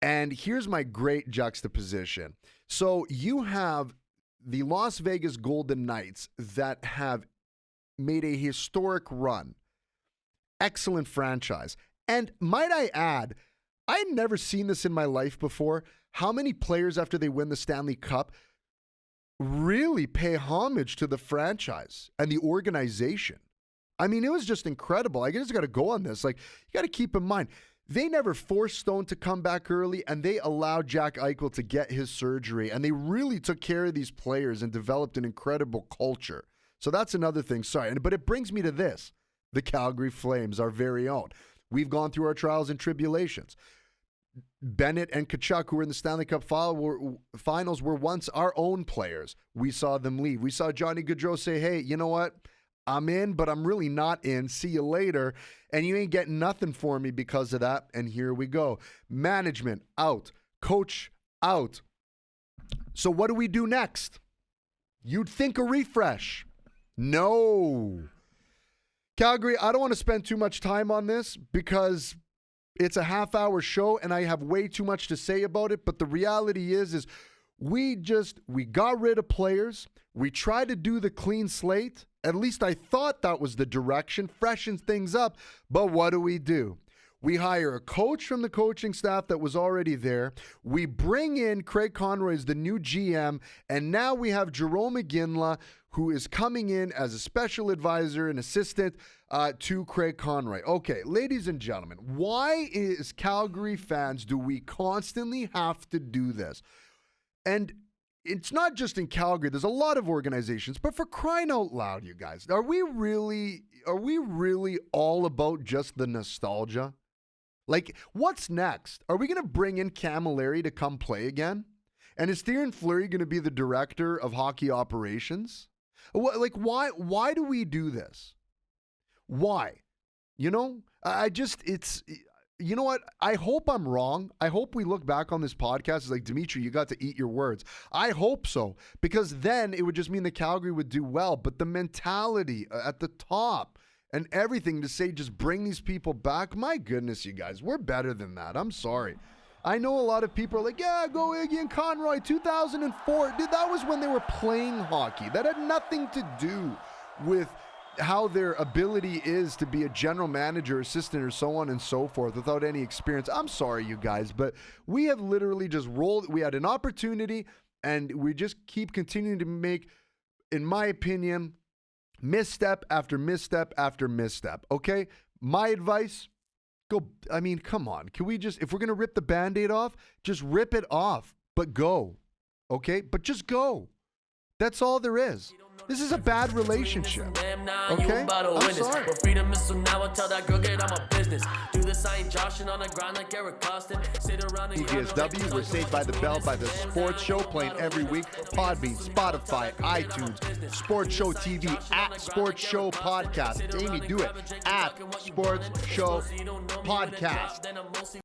And here's my great juxtaposition. So you have the Las Vegas Golden Knights that have made a historic run. Excellent franchise. And might I add, I'd never seen this in my life before. How many players, after they win the Stanley Cup, really pay homage to the franchise and the organization? I mean, it was just incredible. I just got to go on this. Like, you got to keep in mind, they never forced Stone to come back early, and they allowed Jack Eichel to get his surgery, and they really took care of these players and developed an incredible culture. So that's another thing. Sorry, but it brings me to this. The Calgary Flames, our very own. We've gone through our trials and tribulations. Bennett and Tkachuk, who were in the Stanley Cup finals, were once our own players. We saw them leave. We saw Johnny Gaudreau say, hey, you know what? I'm in, but I'm really not in. See you later. And you ain't getting nothing for me because of that. And here we go. Management out. Coach out. So what do we do next? You'd think a refresh. No. Calgary, I don't want to spend too much time on this because it's a half-hour show and I have way too much to say about it. But the reality is we got rid of players. We tried to do the clean slate. At least I thought that was the direction, freshen things up. But what do? We hire a coach from the coaching staff that was already there. We bring in Craig Conroy as the new GM. And now we have Jerome McGinley, who is coming in as a special advisor and assistant to Craig Conroy. Okay, ladies and gentlemen, why is Calgary fans do we constantly have to do this? And it's not just in Calgary. There's a lot of organizations, but for crying out loud, you guys, are we really all about just the nostalgia? Like, what's next? Are we going to bring in Camilleri to come play again? And is Theoren Fleury going to be the director of hockey operations? Like, why do we do this? Why? You know, you know what? I hope I'm wrong. I hope we look back on this podcast as like, Dimitri, you got to eat your words. I hope so, because then it would just mean that Calgary would do well. But the mentality at the top and everything to say, just bring these people back. My goodness, you guys, we're better than that. I'm sorry. I know a lot of people are like, yeah, go Iggy and Conroy, 2004. Dude, that was when they were playing hockey. That had nothing to do with how their ability is to be a general manager, assistant, or so on and so forth without any experience. I'm sorry, you guys, but we have literally just rolled. We had an opportunity, and we just keep continuing to make, in my opinion, misstep after misstep after misstep. Okay? My advice, come on. Can we just, if we're going to rip the Band-Aid off, just rip it off, but go. Okay? But just go. That's all there is. This is a bad relationship. Okay? I'm sorry. Freedom is so now I tell that girl get on my business. Do the sign Joshin on the ground like Eric Costin. Sit around and EGSW, we're Saved by the Bell by the Sports Show, playing every week. Podbean, Spotify, iTunes, Sports Show TV, at Sports Show Podcast. Amy, do it. At Sports Show Podcast.